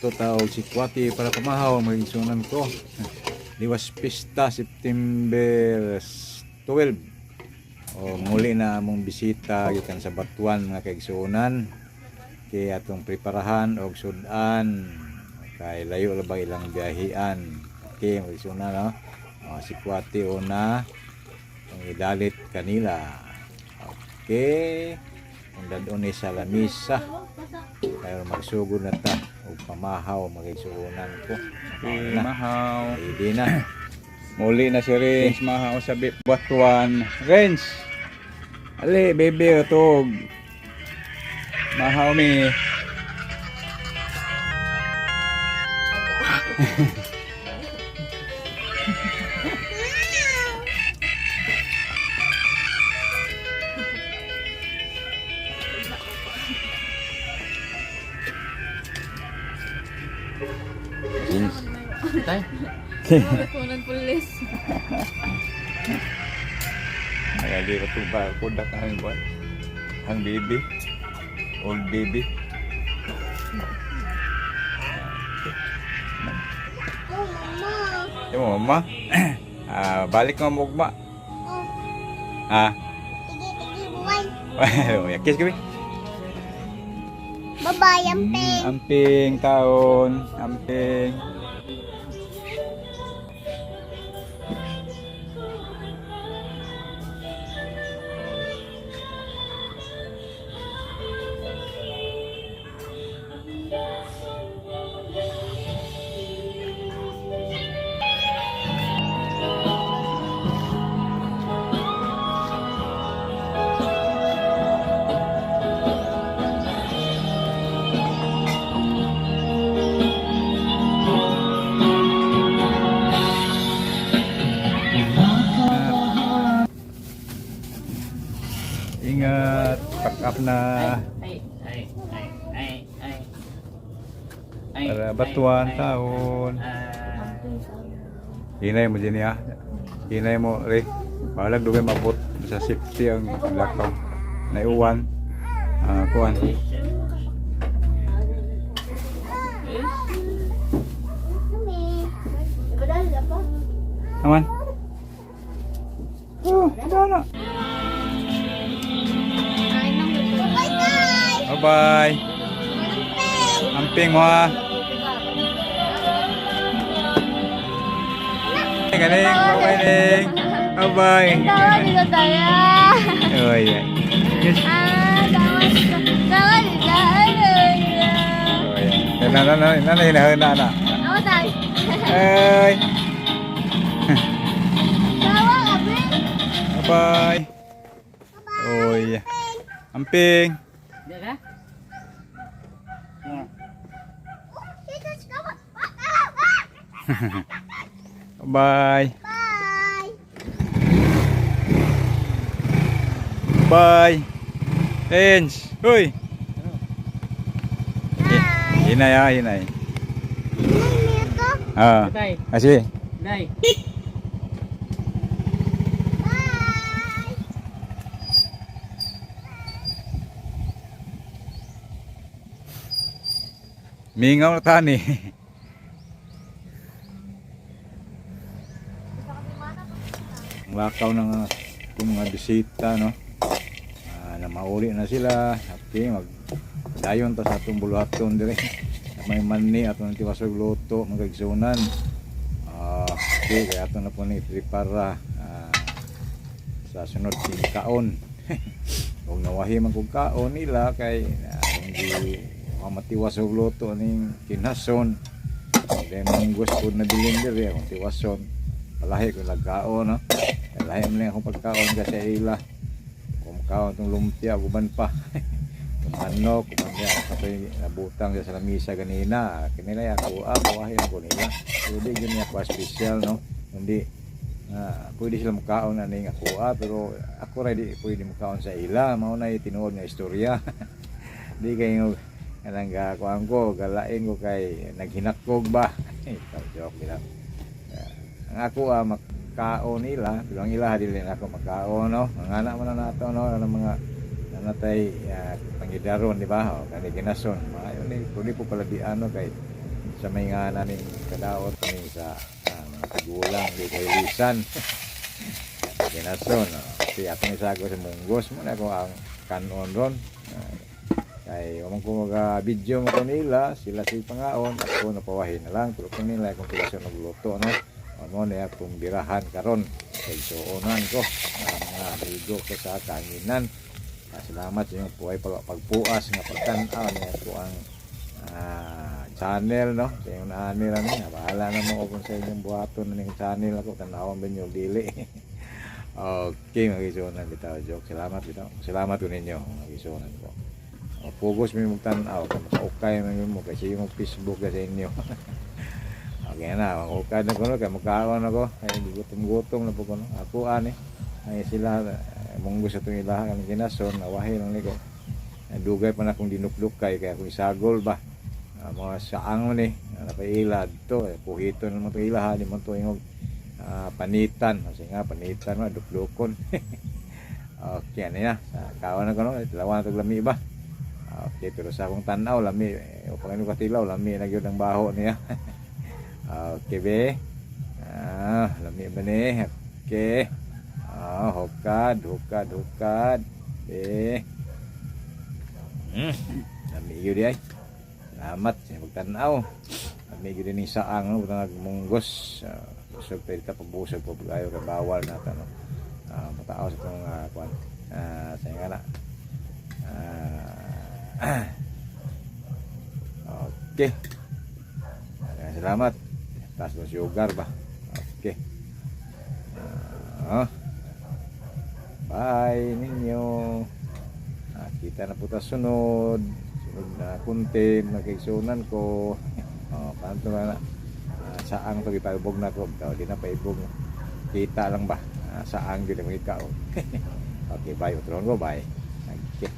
luto tao si Kwati para kumahaw magigsunan ko. Liwas pista September 12. O muli na among bisita gikan sa Batuan mga kaigsunan. Kay atong preparahan og sudan. Kay layo la ba ilang biyahian. Okay, magigsunan no. Si Kwati una ang idalit kanila. Okay. Ang dadon sa lamisa. Kaya magsugod na ta o pamahaw magigsunan ko. Okay, mahaw. Hindi na. Muli na si Renz mahaw sa Batuan. Renz! Ali, baby, utog. Mahaw mi. Tay. Kunan pulis. Ay, di ba ito ba? Kudak ang buwan. Ang baby. Old baby. Oh, mama. Yung mama. Balik nga mugma. Oh, tigi buwan. Kiss kami. Bye-bye, amping. Amping taon. Amping. Ingat, pack up na para Batuan taon. Hinay mo din ya. Hinay mo re. Balag dugay mabot sa safety ang lakaw. Naiuwan. Kuan. Aman. Oh, ada. Bye, guys. Bye-bye. Amping mo ha. Galing, bye-bye Ning. Bye-bye. Tawa dito tayo. Oh yeah. Yes. Tawa dito. Oh yeah. Na. Tawa tayo. Hey. Tawa, abe. Bye-bye. Oh yeah. Amping. Diba? Bye. Bye. Bye. Renz. Hoy. Hinay ha, hinay. Nito. Tay. Kasi. Tay. Bye. Mingaw na tani. Lakaw ng mga bisita no. Na mauli na sila. Okay, dayon ta sa atong buluhaton dire. May mani atong tiwasog luto magigsunan. Okay, kaya ato na po ni prepara sa sunod sing kaon. Kung nawahi man kog kaon nila kay hindi matiwasog luto ning kinason. Then manggos po na bilin dire kung tiwason. Palahi ko nagkaon no. Lahi man lang akong pagkaon kasi ila. Kung kaon itong lumpia, guban pa. Kung manok, kung manok, kapag nabutang sa lamisa ganina. Kanila ako, kawahin ko nila. Hindi ganyan ako special, no? Hindi, pwede sila makaon na ning ako, pero ako rin pwede makaon sa ila. Mauna yung tinuod nga istorya. Hindi kayo, kanang kuhaan ko, galain ko kay naghinakog ba? Joke lang. Ang ako, kaon nila, bilang ila dili na ako makaon no. Mga anak man na nato no, ang mga nanatay pangidaron di ba? O kani ginason. Maayo ni puli po pala di ano kay sa may nga namin kadaot kami sa mga tigulang di kay lisan. Ginason, si atong isago sa munggos mo na ko ang kanon ron. Kay umang ko mag-video mo ko nila, sila si pangaon, ako napawahin na lang, pero kung nila kung sila siya nagluto, no? Ano na akong birahan karon kay suonan ko, mga amigo ko sa kanginan. Salamat sa inyong puhay pagpuas nga pagtanaw niya po ang channel, no? Sa inyong naanil niya, bahala na mo kung sa inyong buhaton na yung channel ako, tanawan ba nyo dili. Okay, mag-isunan bitaw joke. Salamat bitaw. Salamat ko ninyo mag-isunan ko. Focus mo magtanaw kung makaukay mo kasi yung Facebook kasi inyo. Okay na, mag-ukay na ko no, kaya magkaon ako. Ay gutom-gutom na po ko no. Ako ani. Ay sila munggo sa itong ilaha kami kinason, nawahi lang niko. Dugay pa na akong dinuklukay kaya akong isagol ba. Mga saang ni, napailad to, puhito na mo itong ilaha, di mo ito yung panitan, kasi nga panitan mo, duklukon. Okay, ano yan, kawan na ko no, lawan na itong lami ba. Okay, pero sa akong tanaw, lami, o pangino katilaw, lami na yun ang baho niya. Okay, be. Lami ba ni? Okay. Hukad. Be. Lami yun di ay. Salamat sa pagtanaw. Lami yun din yung saang, no? Munggos. Busog tayo ka pagbusog po ayaw ka bawal na ito, no? Matao sa itong kuwan. Saya nga na. Okay. Salamat. Taas mo sugar ba? Okay. Bye ninyo. Kita na po ta sunod na content magkaigsunan ko. Paano na saang to ipaibog na ko. Di na paibog. Kita lang ba? Saang din ang ikaw. Okay, bye. Utron ko, bye. Okay.